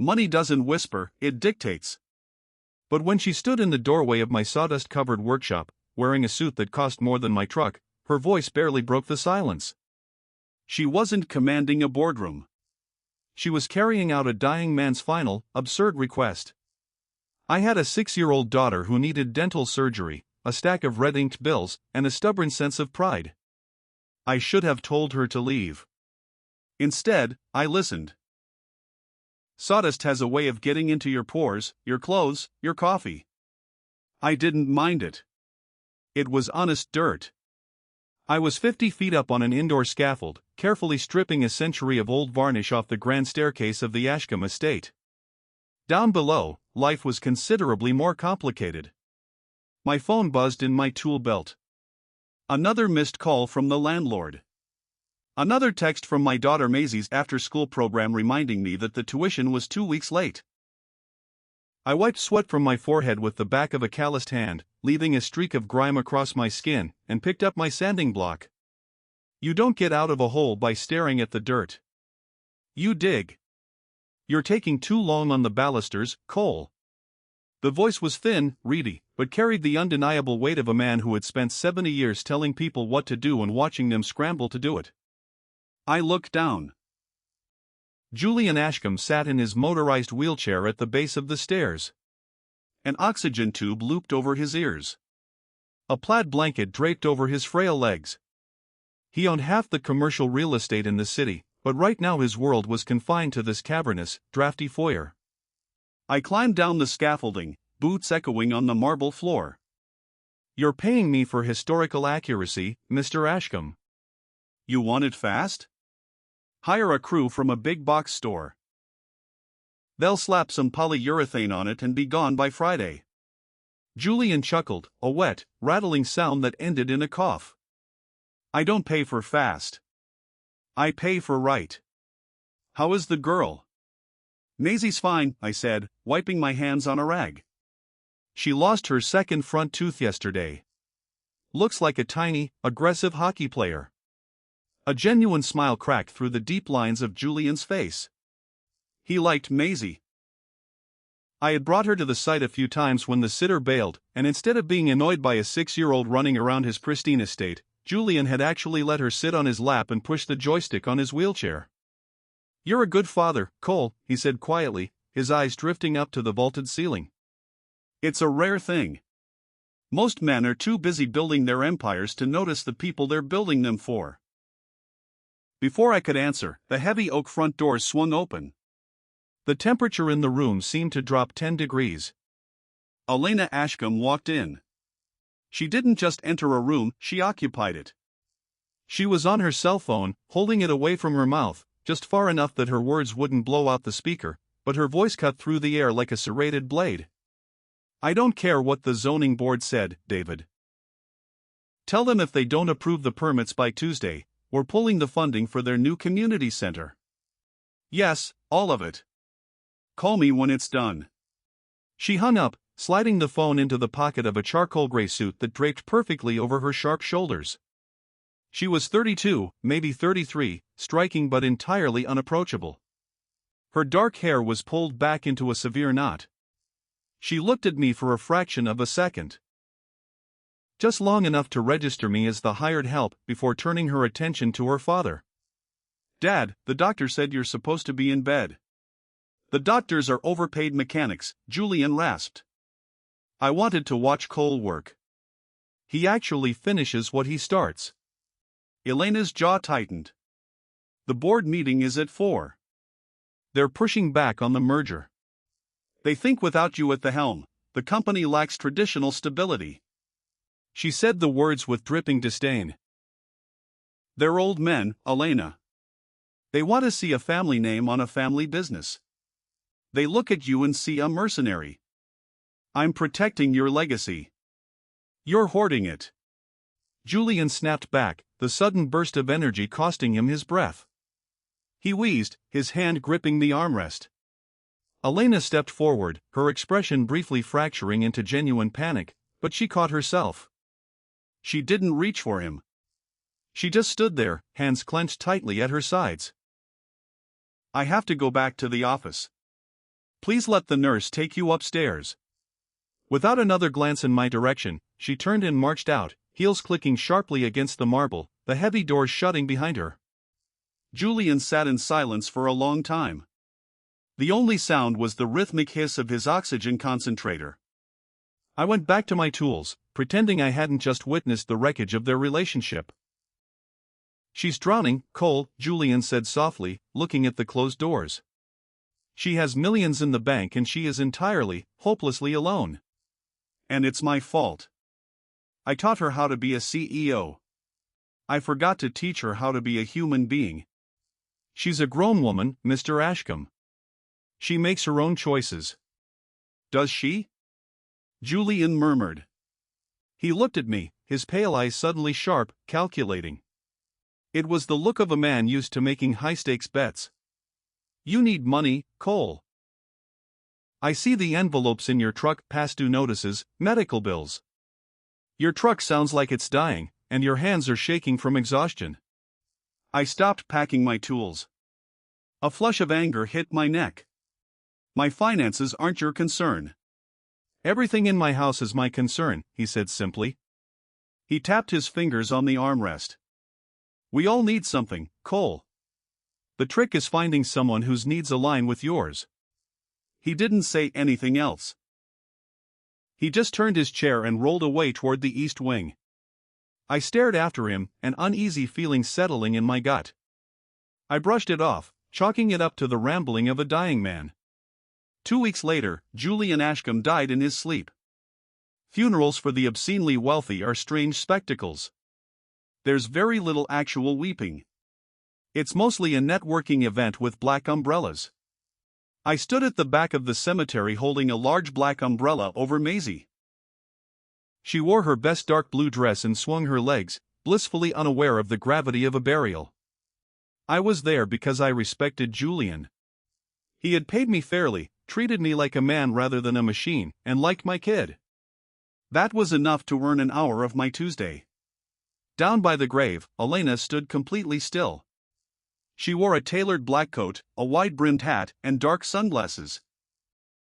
Money doesn't whisper, it dictates. But when she stood in the doorway of my sawdust-covered workshop, wearing a suit that cost more than my truck, her voice barely broke the silence. She wasn't commanding a boardroom. She was carrying out a dying man's final, absurd request. I had a 6-year-old daughter who needed dental surgery, a stack of red-inked bills, and a stubborn sense of pride. I should have told her to leave. Instead, I listened. Sawdust has a way of getting into your pores, your clothes, your coffee. I didn't mind it. It was honest dirt. I was 50 feet up on an indoor scaffold, carefully stripping a century of old varnish off the grand staircase of the Ashcombe estate. Down below, life was considerably more complicated. My phone buzzed in my tool belt. Another missed call from the landlord. Another text from my daughter Maisie's after-school program reminding me that the tuition was 2 weeks late. I wiped sweat from my forehead with the back of a calloused hand, leaving a streak of grime across my skin, and picked up my sanding block. You don't get out of a hole by staring at the dirt. You dig. You're taking too long on the balusters, Cole. The voice was thin, reedy, but carried the undeniable weight of a man who had spent 70 years telling people what to do and watching them scramble to do it. I looked down. Julian Ashcombe sat in his motorized wheelchair at the base of the stairs. An oxygen tube looped over his ears. A plaid blanket draped over his frail legs. He owned half the commercial real estate in the city, but right now his world was confined to this cavernous, drafty foyer. I climbed down the scaffolding, boots echoing on the marble floor. You're paying me for historical accuracy, Mr. Ashcombe. You want it fast? Hire a crew from a big box store. They'll slap some polyurethane on it and be gone by Friday. Julian chuckled, a wet, rattling sound that ended in a cough. I don't pay for fast. I pay for right. How is the girl? Maisie's fine, I said, wiping my hands on a rag. She lost her second front tooth yesterday. Looks like a tiny, aggressive hockey player. A genuine smile cracked through the deep lines of Julian's face. He liked Maisie. I had brought her to the site a few times when the sitter bailed, and instead of being annoyed by a 6-year-old running around his pristine estate, Julian had actually let her sit on his lap and push the joystick on his wheelchair. You're a good father, Cole, he said quietly, his eyes drifting up to the vaulted ceiling. It's a rare thing. Most men are too busy building their empires to notice the people they're building them for. Before I could answer, the heavy oak front doors swung open. The temperature in the room seemed to drop 10 degrees. Elena Ashcombe walked in. She didn't just enter a room, she occupied it. She was on her cell phone, holding it away from her mouth, just far enough that her words wouldn't blow out the speaker, but her voice cut through the air like a serrated blade. I don't care what the zoning board said, David. Tell them if they don't approve the permits by Tuesday, we're pulling the funding for their new community center. Yes, all of it. Call me when it's done. She hung up, sliding the phone into the pocket of a charcoal gray suit that draped perfectly over her sharp shoulders. She was 32, maybe 33, striking but entirely unapproachable. Her dark hair was pulled back into a severe knot. She looked at me for a fraction of a second. Just long enough to register me as the hired help before turning her attention to her father. Dad, the doctor said you're supposed to be in bed. The doctors are overpaid mechanics, Julian rasped. I wanted to watch Cole work. He actually finishes what he starts. Elena's jaw tightened. The board meeting is at 4. They're pushing back on the merger. They think without you at the helm, the company lacks traditional stability. She said the words with dripping disdain. They're old men, Elena. They want to see a family name on a family business. They look at you and see a mercenary. I'm protecting your legacy. You're hoarding it. Julian snapped back, the sudden burst of energy costing him his breath. He wheezed, his hand gripping the armrest. Elena stepped forward, her expression briefly fracturing into genuine panic, but she caught herself. She didn't reach for him. She just stood there, hands clenched tightly at her sides. I have to go back to the office. Please let the nurse take you upstairs. Without another glance in my direction, she turned and marched out, heels clicking sharply against the marble, the heavy doors shutting behind her. Julian sat in silence for a long time. The only sound was the rhythmic hiss of his oxygen concentrator. I went back to my tools, pretending I hadn't just witnessed the wreckage of their relationship. She's drowning, Cole, Julian said softly, looking at the closed doors. She has millions in the bank and she is entirely, hopelessly alone. And it's my fault. I taught her how to be a CEO. I forgot to teach her how to be a human being. She's a grown woman, Mr. Ashcombe. She makes her own choices. Does she? Julian murmured. He looked at me, his pale eyes suddenly sharp, calculating. It was the look of a man used to making high-stakes bets. You need money, Cole. I see the envelopes in your truck, past due notices, medical bills. Your truck sounds like it's dying, and your hands are shaking from exhaustion. I stopped packing my tools. A flush of anger hit my neck. My finances aren't your concern. Everything in my house is my concern, he said simply. He tapped his fingers on the armrest. We all need something, Cole. The trick is finding someone whose needs align with yours. He didn't say anything else. He just turned his chair and rolled away toward the east wing. I stared after him, an uneasy feeling settling in my gut. I brushed it off, chalking it up to the rambling of a dying man. 2 weeks later, Julian Ashcombe died in his sleep. Funerals for the obscenely wealthy are strange spectacles. There's very little actual weeping. It's mostly a networking event with black umbrellas. I stood at the back of the cemetery holding a large black umbrella over Maisie. She wore her best dark blue dress and swung her legs, blissfully unaware of the gravity of a burial. I was there because I respected Julian. He had paid me fairly, treated me like a man rather than a machine, and liked my kid. That was enough to earn an hour of my Tuesday. Down by the grave, Elena stood completely still. She wore a tailored black coat, a wide-brimmed hat, and dark sunglasses.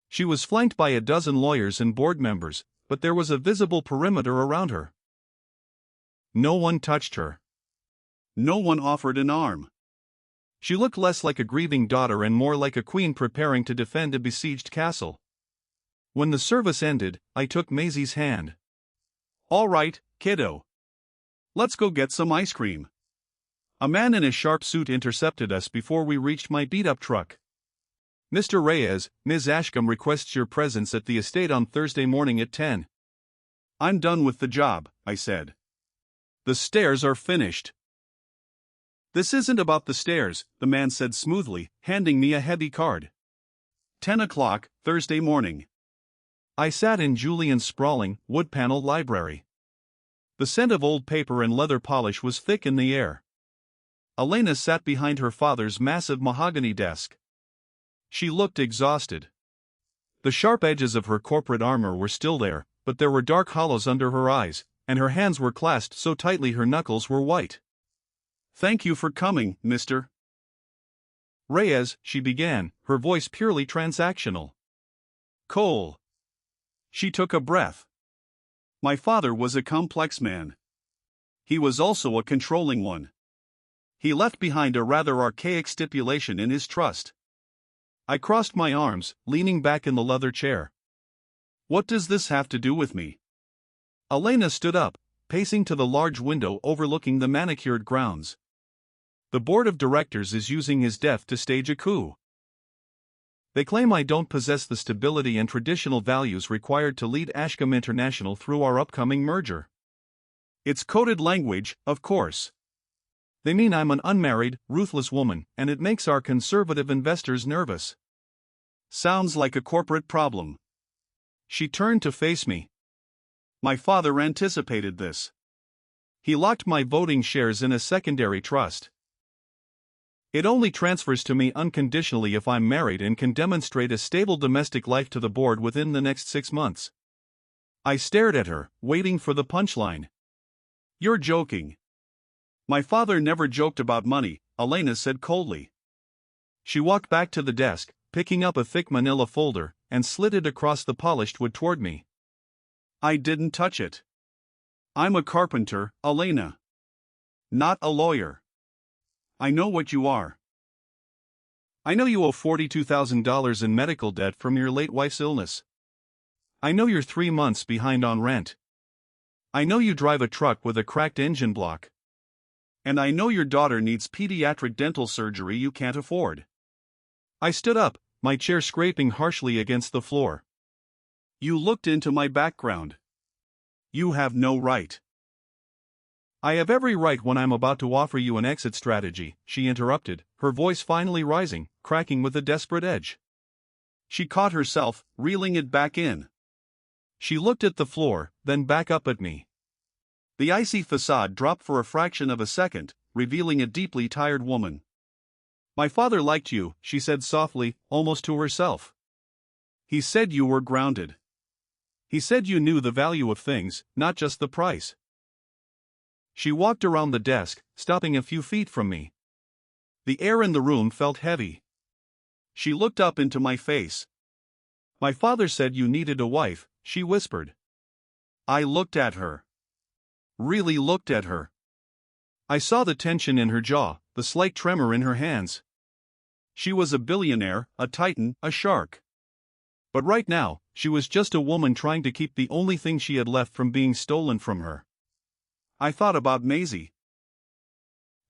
She was flanked by a dozen lawyers and board members, but there was a visible perimeter around her. No one touched her. No one offered an arm. She looked less like a grieving daughter and more like a queen preparing to defend a besieged castle. When the service ended, I took Maisie's hand. All right, kiddo. Let's go get some ice cream. A man in a sharp suit intercepted us before we reached my beat-up truck. Mr. Reyes, Ms. Ashcombe requests your presence at the estate on Thursday morning at 10. I'm done with the job, I said. The stairs are finished. This isn't about the stairs, the man said smoothly, handing me a heavy card. 10 o'clock, Thursday morning. I sat in Julian's sprawling, wood-paneled library. The scent of old paper and leather polish was thick in the air. Elena sat behind her father's massive mahogany desk. She looked exhausted. The sharp edges of her corporate armor were still there, but there were dark hollows under her eyes, and her hands were clasped so tightly her knuckles were white. Thank you for coming, Mr. Reyes, she began, her voice purely transactional. Cole. She took a breath. My father was a complex man. He was also a controlling one. He left behind a rather archaic stipulation in his trust. I crossed my arms, leaning back in the leather chair. What does this have to do with me? Elena stood up, pacing to the large window overlooking the manicured grounds. The board of directors is using his death to stage a coup. They claim I don't possess the stability and traditional values required to lead Ashcombe International through our upcoming merger. It's coded language, of course. They mean I'm an unmarried, ruthless woman, and it makes our conservative investors nervous. Sounds like a corporate problem. She turned to face me. My father anticipated this. He locked my voting shares in a secondary trust. It only transfers to me unconditionally if I'm married and can demonstrate a stable domestic life to the board within the next 6 months. I stared at her, waiting for the punchline. You're joking. My father never joked about money, Elena said coldly. She walked back to the desk, picking up a thick manila folder, and slid it across the polished wood toward me. I didn't touch it. I'm a carpenter, Elena. Not a lawyer. I know what you are. I know you owe $42,000 in medical debt from your late wife's illness. I know you're 3 months behind on rent. I know you drive a truck with a cracked engine block. And I know your daughter needs pediatric dental surgery you can't afford. I stood up, my chair scraping harshly against the floor. You looked into my background. You have no right. I have every right when I'm about to offer you an exit strategy, she interrupted, her voice finally rising, cracking with a desperate edge. She caught herself, reeling it back in. She looked at the floor, then back up at me. The icy facade dropped for a fraction of a second, revealing a deeply tired woman. My father liked you, she said softly, almost to herself. He said you were grounded. He said you knew the value of things, not just the price. She walked around the desk, stopping a few feet from me. The air in the room felt heavy. She looked up into my face. My father said you needed a wife, she whispered. I looked at her. Really looked at her. I saw the tension in her jaw, the slight tremor in her hands. She was a billionaire, a titan, a shark. But right now, she was just a woman trying to keep the only thing she had left from being stolen from her. I thought about Maisie.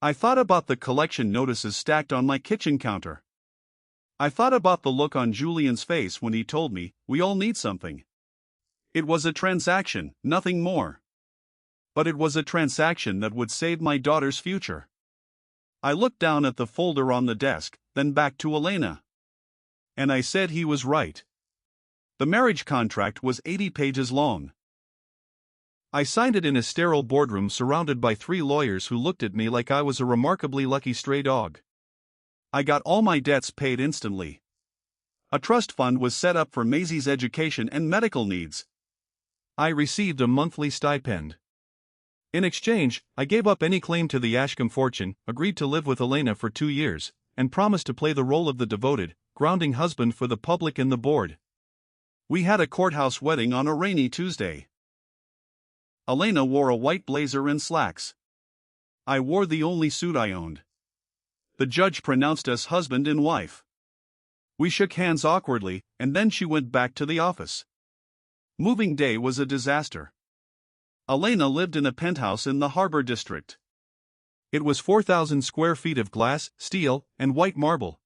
I thought about the collection notices stacked on my kitchen counter. I thought about the look on Julian's face when he told me, we all need something. It was a transaction, nothing more. But it was a transaction that would save my daughter's future. I looked down at the folder on the desk, then back to Elena. And I said he was right. The marriage contract was 80 pages long. I signed it in a sterile boardroom surrounded by 3 lawyers who looked at me like I was a remarkably lucky stray dog. I got all my debts paid instantly. A trust fund was set up for Maisie's education and medical needs. I received a monthly stipend. In exchange, I gave up any claim to the Ashcombe fortune, agreed to live with Elena for 2 years, and promised to play the role of the devoted, grounding husband for the public and the board. We had a courthouse wedding on a rainy Tuesday. Elena wore a white blazer and slacks. I wore the only suit I owned. The judge pronounced us husband and wife. We shook hands awkwardly, and then she went back to the office. Moving day was a disaster. Elena lived in a penthouse in the Harbor District. It was 4,000 square feet of glass, steel, and white marble.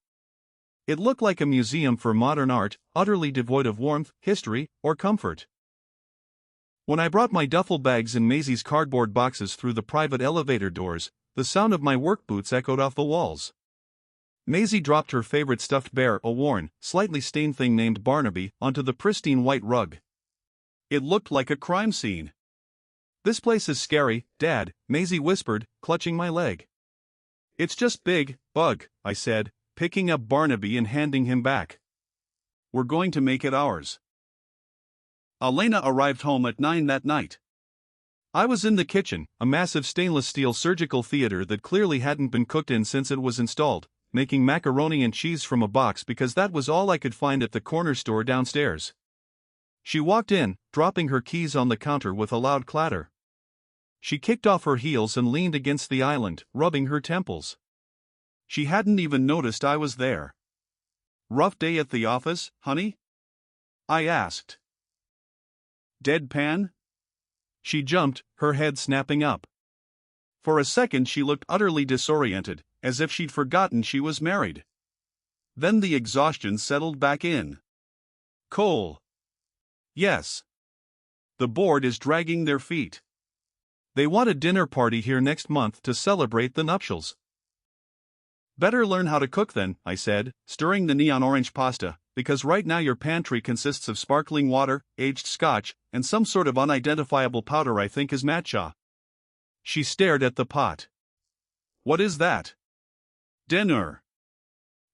It looked like a museum for modern art, utterly devoid of warmth, history, or comfort. When I brought my duffel bags and Maisie's cardboard boxes through the private elevator doors, the sound of my work boots echoed off the walls. Maisie dropped her favorite stuffed bear, a worn, slightly stained thing named Barnaby, onto the pristine white rug. It looked like a crime scene. This place is scary, Dad, Maisie whispered, clutching my leg. It's just big, Bug, I said, picking up Barnaby and handing him back. We're going to make it ours. Elena arrived home at 9 that night. I was in the kitchen, a massive stainless steel surgical theater that clearly hadn't been cooked in since it was installed, making macaroni and cheese from a box because that was all I could find at the corner store downstairs. She walked in, dropping her keys on the counter with a loud clatter. She kicked off her heels and leaned against the island, rubbing her temples. She hadn't even noticed I was there. Rough day at the office, honey? I asked. Deadpan? She jumped, her head snapping up. For a second she looked utterly disoriented, as if she'd forgotten she was married. Then the exhaustion settled back in. Cole. Yes. The board is dragging their feet. They want a dinner party here next month to celebrate the nuptials. Better learn how to cook then, I said, stirring the neon orange pasta, because right now your pantry consists of sparkling water, aged scotch, and some sort of unidentifiable powder I think is matcha. She stared at the pot. What is that? Dinner.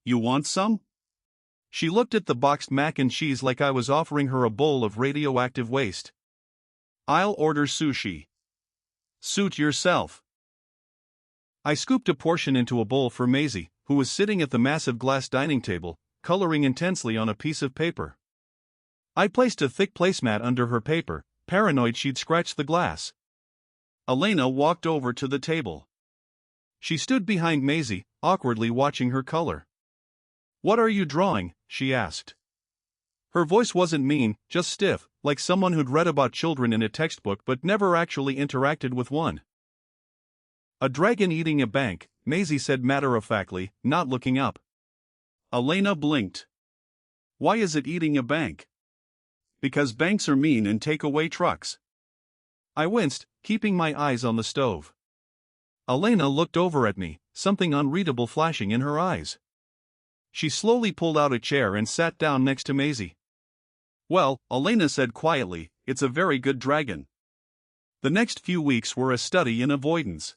You want some? She looked at the boxed mac and cheese like I was offering her a bowl of radioactive waste. I'll order sushi. Suit yourself. I scooped a portion into a bowl for Maisie, who was sitting at the massive glass dining table, coloring intensely on a piece of paper. I placed a thick placemat under her paper, paranoid she'd scratch the glass. Elena walked over to the table. She stood behind Maisie, awkwardly watching her color. "What are you drawing?" she asked. Her voice wasn't mean, just stiff, like someone who'd read about children in a textbook but never actually interacted with one. "A dragon eating a bank," Maisie said matter-of-factly, not looking up. Elena blinked. "Why is it eating a bank?" "Because banks are mean and take away trucks." I winced, keeping my eyes on the stove. Elena looked over at me, something unreadable flashing in her eyes. She slowly pulled out a chair and sat down next to Maisie. "Well," Elena said quietly, "it's a very good dragon." The next few weeks were a study in avoidance.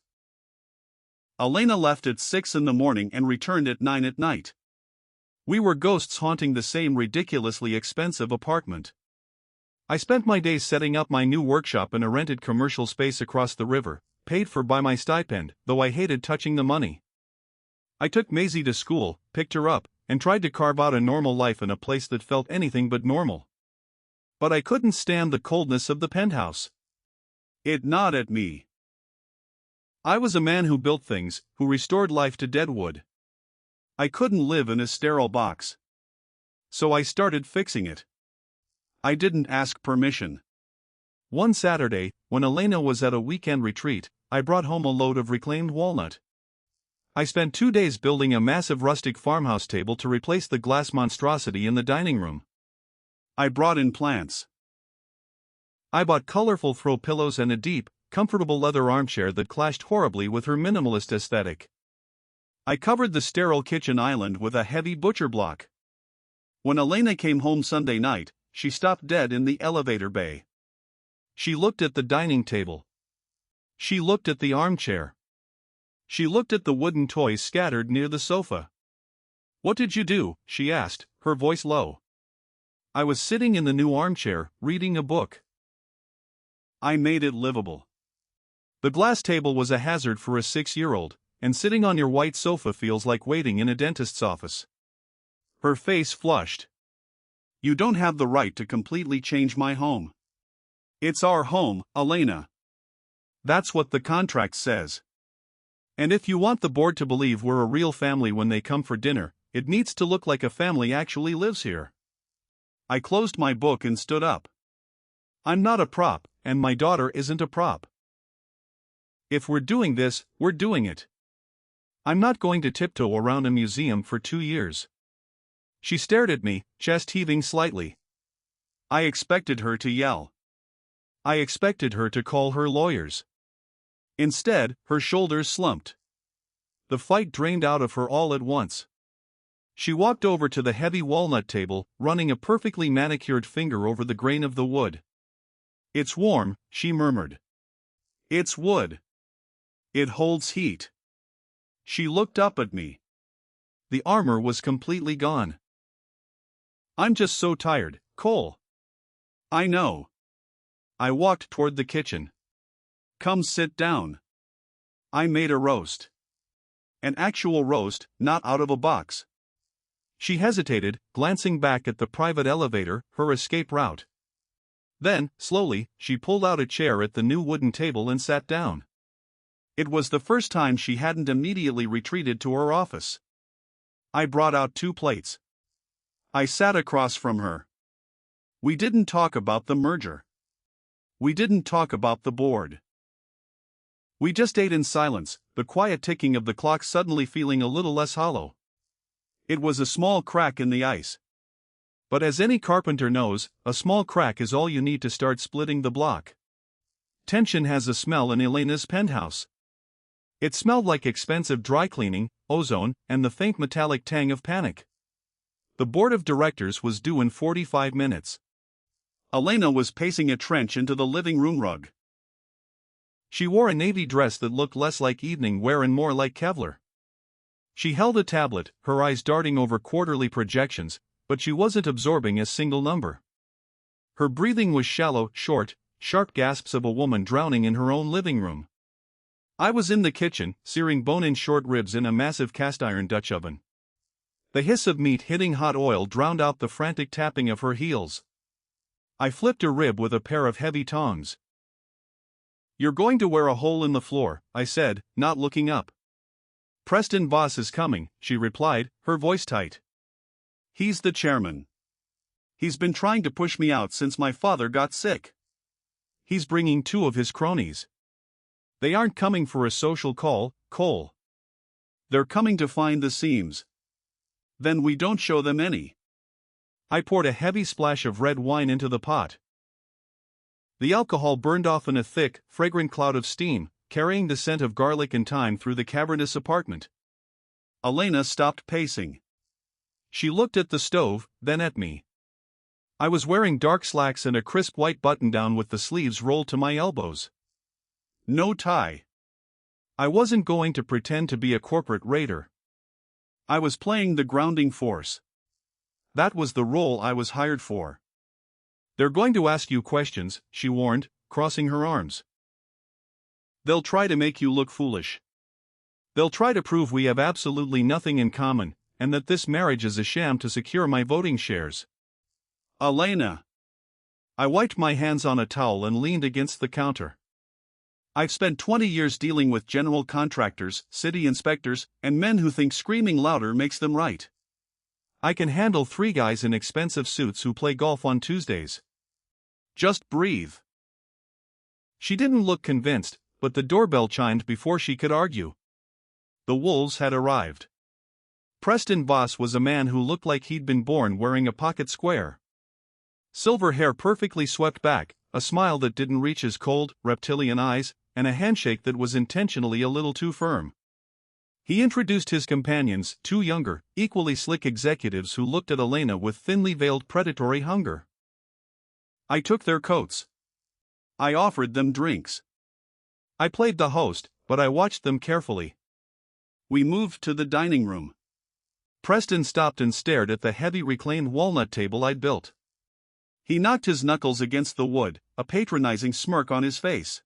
Elena left at 6 in the morning and returned at 9 at night. We were ghosts haunting the same ridiculously expensive apartment. I spent my days setting up my new workshop in a rented commercial space across the river, paid for by my stipend, though I hated touching the money. I took Maisie to school, picked her up, and tried to carve out a normal life in a place that felt anything but normal. But I couldn't stand the coldness of the penthouse. It gnawed at me. I was a man who built things, who restored life to dead wood. I couldn't live in a sterile box. So I started fixing it. I didn't ask permission. One Saturday, when Elena was at a weekend retreat, I brought home a load of reclaimed walnut. I spent 2 days building a massive rustic farmhouse table to replace the glass monstrosity in the dining room. I brought in plants. I bought colorful throw pillows and a deep, comfortable leather armchair that clashed horribly with her minimalist aesthetic. I covered the sterile kitchen island with a heavy butcher block. When Elena came home Sunday night, she stopped dead in the elevator bay. She looked at the dining table. She looked at the armchair. She looked at the wooden toys scattered near the sofa. "What did you do?" she asked, her voice low. I was sitting in the new armchair, reading a book. I made it livable. The glass table was a hazard for a 6-year-old, and sitting on your white sofa feels like waiting in a dentist's office. Her face flushed. "You don't have the right to completely change my home. It's our home, Elena. That's what the contract says. And if you want the board to believe we're a real family when they come for dinner, it needs to look like a family actually lives here." I closed my book and stood up. I'm not a prop, and my daughter isn't a prop. If we're doing this, we're doing it. I'm not going to tiptoe around a museum for 2 years. She stared at me, chest heaving slightly. I expected her to yell. I expected her to call her lawyers. Instead, her shoulders slumped. The fight drained out of her all at once. She walked over to the heavy walnut table, running a perfectly manicured finger over the grain of the wood. "It's warm," she murmured. "It's wood. It holds heat." She looked up at me. The armor was completely gone. "I'm just so tired, Cole." "I know." I walked toward the kitchen. "Come sit down." I made a roast. An actual roast, not out of a box. She hesitated, glancing back at the private elevator, her escape route. Then, slowly, she pulled out a chair at the new wooden table and sat down. It was the first time she hadn't immediately retreated to her office. I brought out 2 plates. I sat across from her. We didn't talk about the merger. We didn't talk about the board. We just ate in silence, the quiet ticking of the clock suddenly feeling a little less hollow. It was a small crack in the ice. But as any carpenter knows, a small crack is all you need to start splitting the block. Tension has a smell in Elena's penthouse. It smelled like expensive dry cleaning, ozone, and the faint metallic tang of panic. The board of directors was due in 45 minutes. Elena was pacing a trench into the living room rug. She wore a navy dress that looked less like evening wear and more like Kevlar. She held a tablet, her eyes darting over quarterly projections, but she wasn't absorbing a single number. Her breathing was shallow, short, sharp gasps of a woman drowning in her own living room. I was in the kitchen, searing bone-in short ribs in a massive cast-iron Dutch oven. The hiss of meat hitting hot oil drowned out the frantic tapping of her heels. I flipped a rib with a pair of heavy tongs. "You're going to wear a hole in the floor," I said, not looking up. "Preston Boss is coming," she replied, her voice tight. "He's the chairman. He's been trying to push me out since my father got sick. He's bringing 2 of his cronies. They aren't coming for a social call, Cole. They're coming to find the seams. Then we don't show them any." I poured a heavy splash of red wine into the pot. The alcohol burned off in a thick, fragrant cloud of steam, carrying the scent of garlic and thyme through the cavernous apartment. Elena stopped pacing. She looked at the stove, then at me. I was wearing dark slacks and a crisp white button-down with the sleeves rolled to my elbows. No tie. I wasn't going to pretend to be a corporate raider. I was playing the grounding force. That was the role I was hired for. "They're going to ask you questions," she warned, crossing her arms. "They'll try to make you look foolish. They'll try to prove we have absolutely nothing in common, and that this marriage is a sham to secure my voting shares." "Elena." I wiped my hands on a towel and leaned against the counter. "I've spent 20 years dealing with general contractors, city inspectors, and men who think screaming louder makes them right. I can handle 3 guys in expensive suits who play golf on Tuesdays. Just breathe." She didn't look convinced, but the doorbell chimed before she could argue. The wolves had arrived. Preston Boss was a man who looked like he'd been born wearing a pocket square. Silver hair perfectly swept back, a smile that didn't reach his cold, reptilian eyes, and a handshake that was intentionally a little too firm. He introduced his companions, 2 younger, equally slick executives who looked at Elena with thinly veiled predatory hunger. I took their coats. I offered them drinks. I played the host, but I watched them carefully. We moved to the dining room. Preston stopped and stared at the heavy reclaimed walnut table I'd built. He knocked his knuckles against the wood, a patronizing smirk on his face.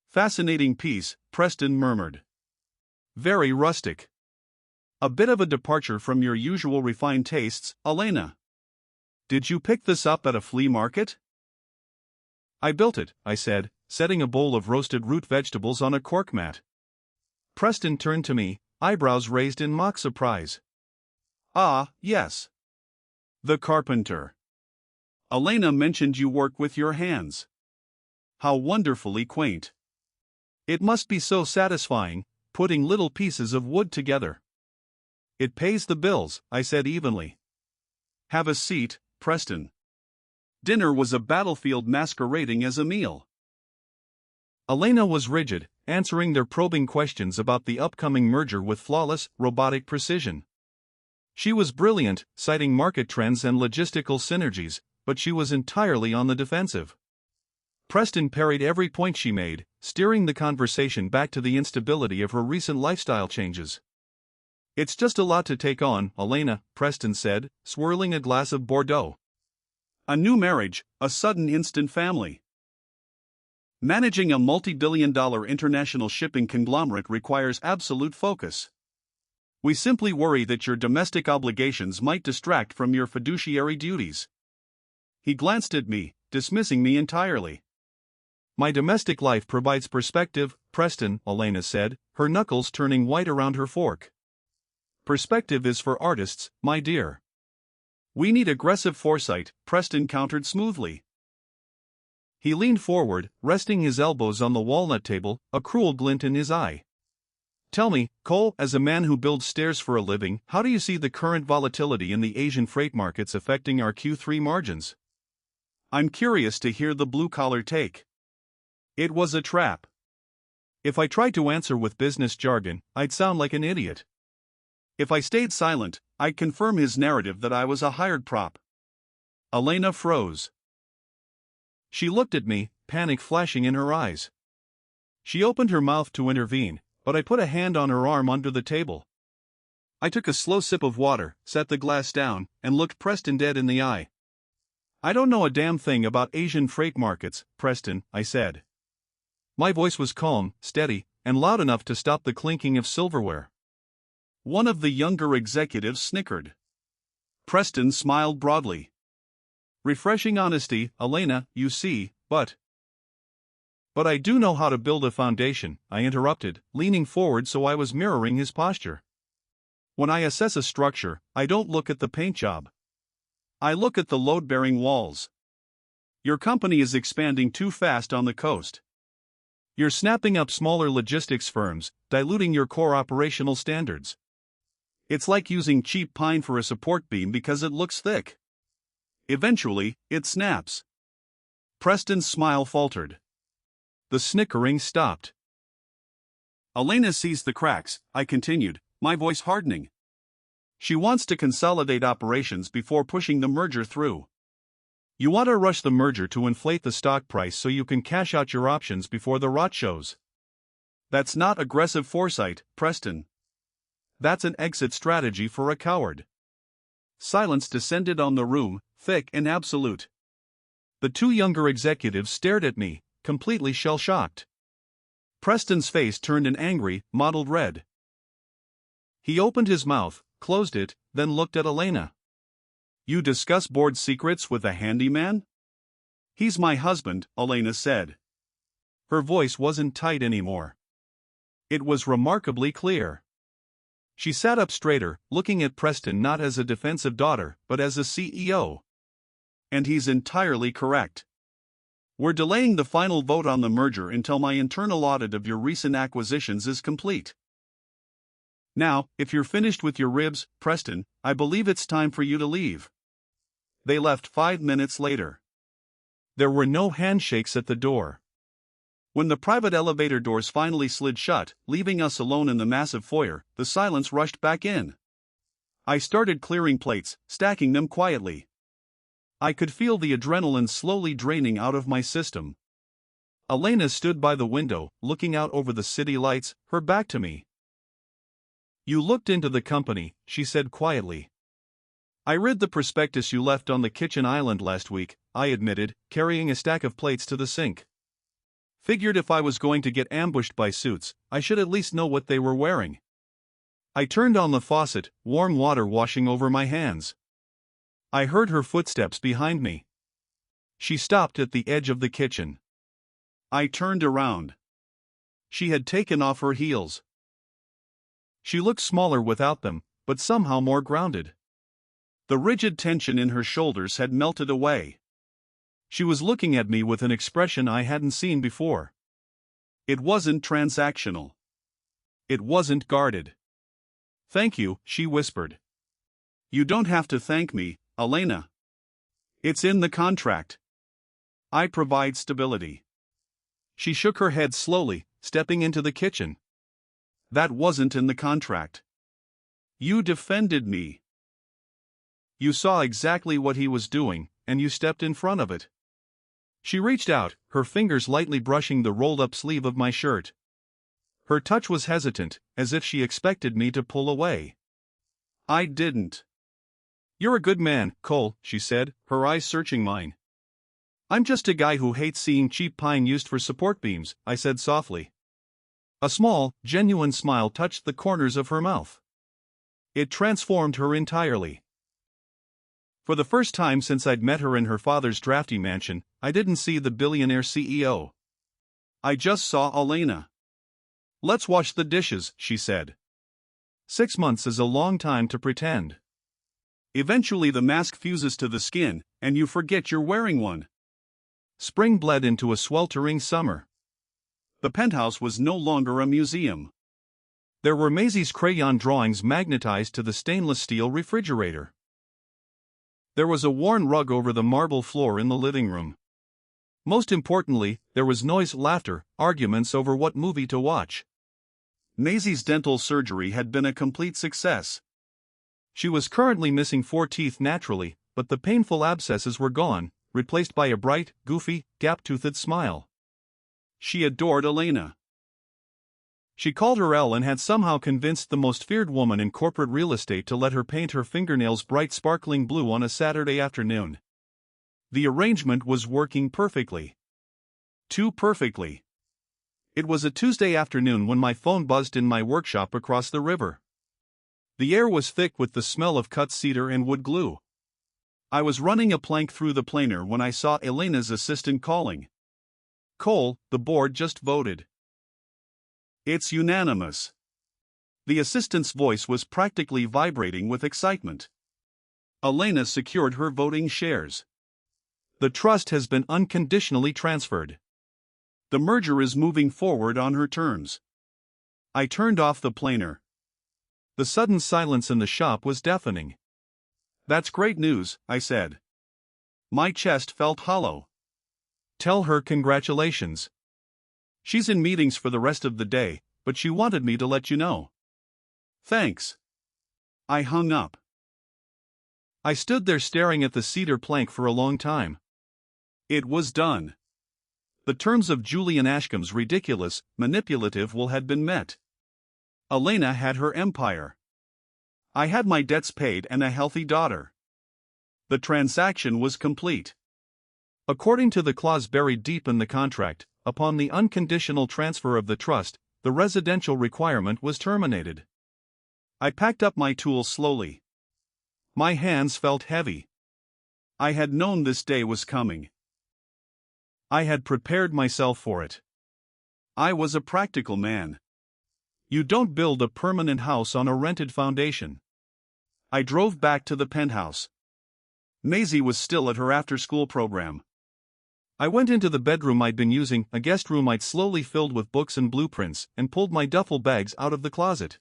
"Fascinating piece," Preston murmured. "Very rustic. A bit of a departure from your usual refined tastes, Elena. Did you pick this up at a flea market?" "I built it," I said, setting a bowl of roasted root vegetables on a cork mat. Preston turned to me, eyebrows raised in mock surprise. "Ah, yes. The carpenter. Elena mentioned you work with your hands. How wonderfully quaint. It must be so satisfying, putting little pieces of wood together." "It pays the bills," I said evenly. "Have a seat, Preston." Dinner was a battlefield masquerading as a meal. Elena was rigid, answering their probing questions about the upcoming merger with flawless, robotic precision. She was brilliant, citing market trends and logistical synergies, but she was entirely on the defensive. Preston parried every point she made, steering the conversation back to the instability of her recent lifestyle changes. "It's just a lot to take on, Elena," Preston said, swirling a glass of Bordeaux. "A new marriage, a sudden instant family. Managing a multi-billion-dollar international shipping conglomerate requires absolute focus. We simply worry that your domestic obligations might distract from your fiduciary duties." He glanced at me, dismissing me entirely. "My domestic life provides perspective, Preston," Elena said, her knuckles turning white around her fork. "Perspective is for artists, my dear." "We need aggressive foresight," Preston countered smoothly. He leaned forward, resting his elbows on the walnut table, a cruel glint in his eye. "Tell me, Cole, as a man who builds stairs for a living, how do you see the current volatility in the Asian freight markets affecting our Q3 margins?" "I'm curious to hear the blue-collar take." It was a trap. If I tried to answer with business jargon, I'd sound like an idiot. If I stayed silent, I'd confirm his narrative that I was a hired prop. Elena froze. She looked at me, panic flashing in her eyes. She opened her mouth to intervene, but I put a hand on her arm under the table. I took a slow sip of water, set the glass down, and looked Preston dead in the eye. "I don't know a damn thing about Asian freight markets, Preston," I said. My voice was calm, steady, and loud enough to stop the clinking of silverware. One of the younger executives snickered. Preston smiled broadly. Refreshing honesty, Elena, you see, but I do know how to build a foundation, I interrupted, leaning forward so I was mirroring his posture. When I assess a structure, I don't look at the paint job. I look at the load-bearing walls. Your company is expanding too fast on the coast. You're snapping up smaller logistics firms, diluting your core operational standards. It's like using cheap pine for a support beam because it looks thick. Eventually, it snaps. Preston's smile faltered. The snickering stopped. Elena sees the cracks, I continued, my voice hardening. She wants to consolidate operations before pushing the merger through. You want to rush the merger to inflate the stock price so you can cash out your options before the rot shows. That's not aggressive foresight, Preston. That's an exit strategy for a coward. Silence descended on the room, thick and absolute. The two younger executives stared at me, completely shell-shocked. Preston's face turned an angry, mottled red. He opened his mouth, closed it, then looked at Elena. You discuss board secrets with a handyman? He's my husband, Elena said. Her voice wasn't tight anymore. It was remarkably clear. She sat up straighter, looking at Preston not as a defensive daughter, but as a CEO. And he's entirely correct. We're delaying the final vote on the merger until my internal audit of your recent acquisitions is complete. Now, if you're finished with your ribs, Preston, I believe it's time for you to leave. They left 5 minutes later. There were no handshakes at the door. When the private elevator doors finally slid shut, leaving us alone in the massive foyer, the silence rushed back in. I started clearing plates, stacking them quietly. I could feel the adrenaline slowly draining out of my system. Elena stood by the window, looking out over the city lights, her back to me. You looked into the company, she said quietly. I read the prospectus you left on the kitchen island last week, I admitted, carrying a stack of plates to the sink. Figured if I was going to get ambushed by suits, I should at least know what they were wearing. I turned on the faucet, warm water washing over my hands. I heard her footsteps behind me. She stopped at the edge of the kitchen. I turned around. She had taken off her heels. She looked smaller without them, but somehow more grounded. The rigid tension in her shoulders had melted away. She was looking at me with an expression I hadn't seen before. It wasn't transactional. It wasn't guarded. Thank you, she whispered. You don't have to thank me, Elena. It's in the contract. I provide stability. She shook her head slowly, stepping into the kitchen. That wasn't in the contract. You defended me. You saw exactly what he was doing, and you stepped in front of it. She reached out, her fingers lightly brushing the rolled-up sleeve of my shirt. Her touch was hesitant, as if she expected me to pull away. I didn't. You're a good man, Cole, she said, her eyes searching mine. I'm just a guy who hates seeing cheap pine used for support beams, I said softly. A small, genuine smile touched the corners of her mouth. It transformed her entirely. For the first time since I'd met her in her father's drafty mansion, I didn't see the billionaire CEO. I just saw Elena. Let's wash the dishes, she said. 6 months is a long time to pretend. Eventually the mask fuses to the skin, and you forget you're wearing one. Spring bled into a sweltering summer. The penthouse was no longer a museum. There were Maisie's crayon drawings magnetized to the stainless steel refrigerator. There was a worn rug over the marble floor in the living room. Most importantly, there was noise, laughter, arguments over what movie to watch. Maisie's dental surgery had been a complete success. She was currently missing 4 teeth naturally, but the painful abscesses were gone, replaced by a bright, goofy, gap-toothed smile. She adored Elena. She called her Elle and had somehow convinced the most feared woman in corporate real estate to let her paint her fingernails bright sparkling blue on a Saturday afternoon. The arrangement was working perfectly. Too perfectly. It was a Tuesday afternoon when my phone buzzed in my workshop across the river. The air was thick with the smell of cut cedar and wood glue. I was running a plank through the planer when I saw Elena's assistant calling. "Cole, the board just voted. It's unanimous." The assistant's voice was practically vibrating with excitement. Elena secured her voting shares. The trust has been unconditionally transferred. The merger is moving forward on her terms. I turned off the planer. The sudden silence in the shop was deafening. "That's great news," I said. My chest felt hollow. "Tell her congratulations. She's in meetings for the rest of the day, but she wanted me to let you know." "Thanks." I hung up. I stood there staring at the cedar plank for a long time. It was done. The terms of Julian Ashcombe's ridiculous, manipulative will had been met. Elena had her empire. I had my debts paid and a healthy daughter. The transaction was complete. According to the clause buried deep in the contract, upon the unconditional transfer of the trust, the residential requirement was terminated. I packed up my tools slowly. My hands felt heavy. I had known this day was coming. I had prepared myself for it. I was a practical man. You don't build a permanent house on a rented foundation. I drove back to the penthouse. Maisie was still at her after-school program. I went into the bedroom I'd been using, a guest room I'd slowly filled with books and blueprints, and pulled my duffel bags out of the closet.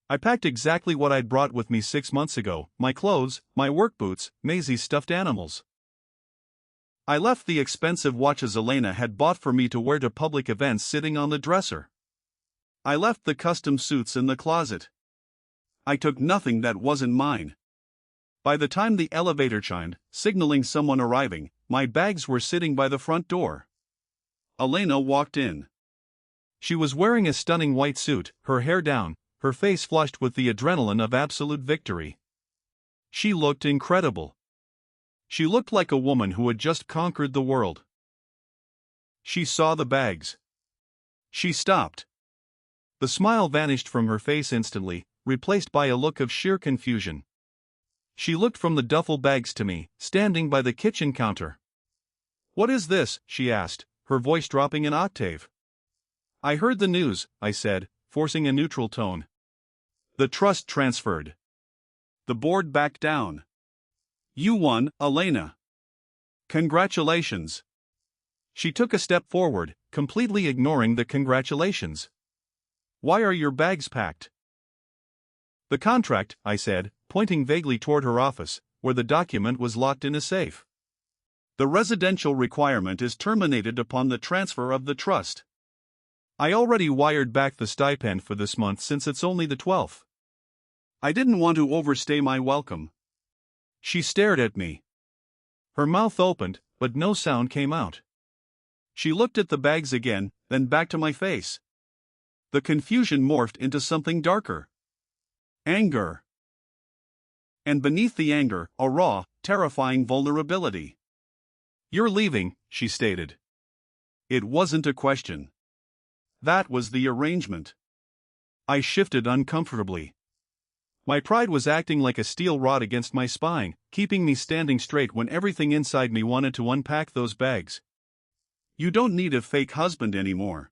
I packed exactly what I'd brought with me 6 months ago: my clothes, my work boots, Maisie's stuffed animals. I left the expensive watches Elena had bought for me to wear to public events sitting on the dresser. I left the custom suits in the closet. I took nothing that wasn't mine. By the time the elevator chimed, signaling someone arriving, my bags were sitting by the front door. Elena walked in. She was wearing a stunning white suit, her hair down, her face flushed with the adrenaline of absolute victory. She looked incredible. She looked like a woman who had just conquered the world. She saw the bags. She stopped. The smile vanished from her face instantly, replaced by a look of sheer confusion. She looked from the duffel bags to me, standing by the kitchen counter. "What is this?" she asked, her voice dropping an octave. "I heard the news," I said, forcing a neutral tone. "The trust transferred. The board backed down. You won, Elena. Congratulations." She took a step forward, completely ignoring the congratulations. "Why are your bags packed?" "The contract," I said, pointing vaguely toward her office, where the document was locked in a safe. "The residential requirement is terminated upon the transfer of the trust. I already wired back the stipend for this month since it's only the 12th. I didn't want to overstay my welcome." She stared at me. Her mouth opened, but no sound came out. She looked at the bags again, then back to my face. The confusion morphed into something darker. Anger. And beneath the anger, a raw, terrifying vulnerability. "You're leaving," she stated. It wasn't a question. That was the arrangement. I shifted uncomfortably. My pride was acting like a steel rod against my spine, keeping me standing straight when everything inside me wanted to unpack those bags. "You don't need a fake husband anymore.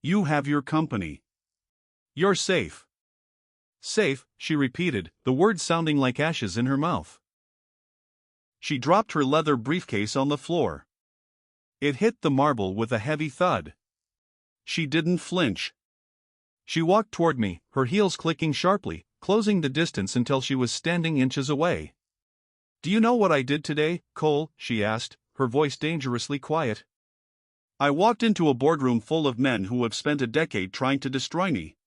You have your company. You're safe." "Safe," she repeated, the words sounding like ashes in her mouth. She dropped her leather briefcase on the floor. It hit the marble with a heavy thud. She didn't flinch. She walked toward me, her heels clicking sharply, closing the distance until she was standing inches away. "Do you know what I did today, Cole?" she asked, her voice dangerously quiet. "I walked into a boardroom full of men who have spent a decade trying to destroy me.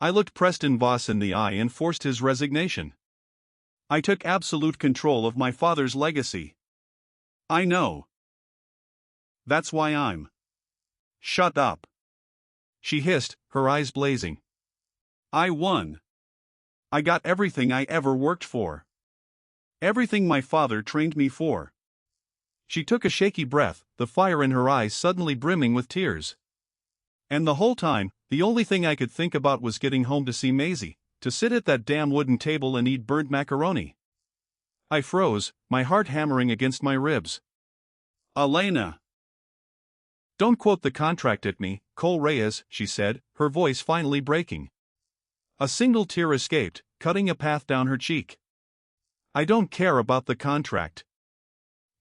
I looked Preston Voss in the eye and forced his resignation. I took absolute control of my father's legacy. I know. That's why I'm." "Shut up," she hissed, her eyes blazing. "I won. I got everything I ever worked for. Everything my father trained me for." She took a shaky breath, the fire in her eyes suddenly brimming with tears. "And the whole time, the only thing I could think about was getting home to see Maisie, to sit at that damn wooden table and eat burnt macaroni. I froze, my heart hammering against my ribs. Elena! Don't quote the contract at me, Cole Reyes, she said, her voice finally breaking. A single tear escaped, cutting a path down her cheek. I don't care about the contract.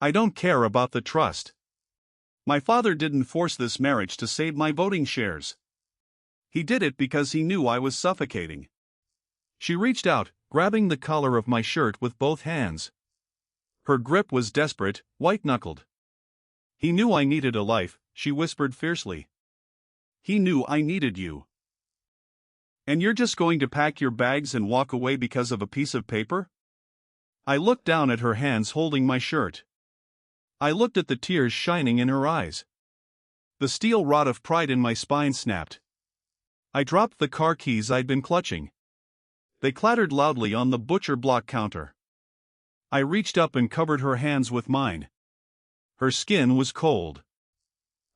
I don't care about the trust. My father didn't force this marriage to save my voting shares. He did it because he knew I was suffocating. She reached out, grabbing the collar of my shirt with both hands. Her grip was desperate, white-knuckled. He knew I needed a life, she whispered fiercely. He knew I needed you. And you're just going to pack your bags and walk away because of a piece of paper? I looked down at her hands holding my shirt. I looked at the tears shining in her eyes. The steel rod of pride in my spine snapped. I dropped the car keys I'd been clutching. They clattered loudly on the butcher block counter. I reached up and covered her hands with mine. Her skin was cold.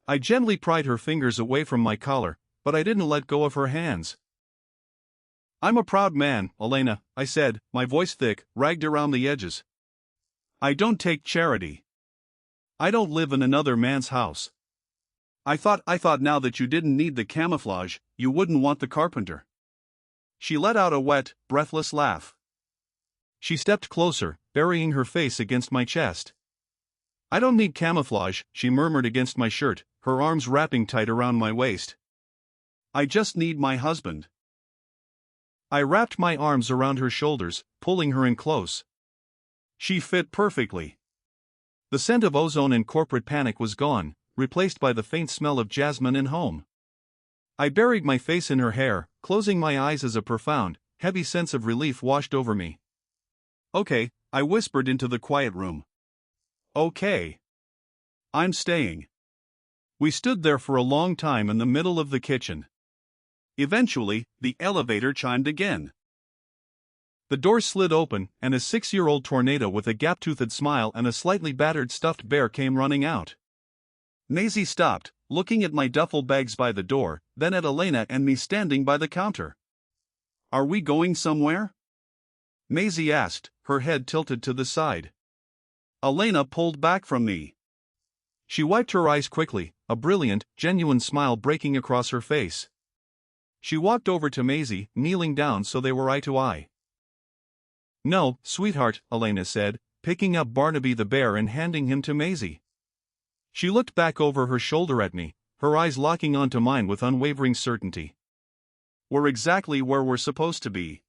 I gently pried her fingers away from my collar, but I didn't let go of her hands. I'm a proud man, Elena, I said, my voice thick, ragged around the edges. I don't take charity. I don't live in another man's house. I thought now that you didn't need the camouflage, you wouldn't want the carpenter. She let out a wet, breathless laugh. She stepped closer, burying her face against my chest. I don't need camouflage, she murmured against my shirt, her arms wrapping tight around my waist. I just need my husband. I wrapped my arms around her shoulders, pulling her in close. She fit perfectly. The scent of ozone and corporate panic was gone, replaced by the faint smell of jasmine and home. I buried my face in her hair, closing my eyes as a profound, heavy sense of relief washed over me. Okay, I whispered into the quiet room. Okay. I'm staying. We stood there for a long time in the middle of the kitchen. Eventually, the elevator chimed again. The door slid open, and a 6-year-old tornado with a gap-toothed smile and a slightly battered stuffed bear came running out. Maisie stopped, looking at my duffel bags by the door, then at Elena and me standing by the counter. Are we going somewhere? Maisie asked, her head tilted to the side. Elena pulled back from me. She wiped her eyes quickly, a brilliant, genuine smile breaking across her face. She walked over to Maisie, kneeling down so they were eye to eye. No, sweetheart, Elena said, picking up Barnaby the bear and handing him to Maisie. She looked back over her shoulder at me, her eyes locking onto mine with unwavering certainty. We're exactly where we're supposed to be.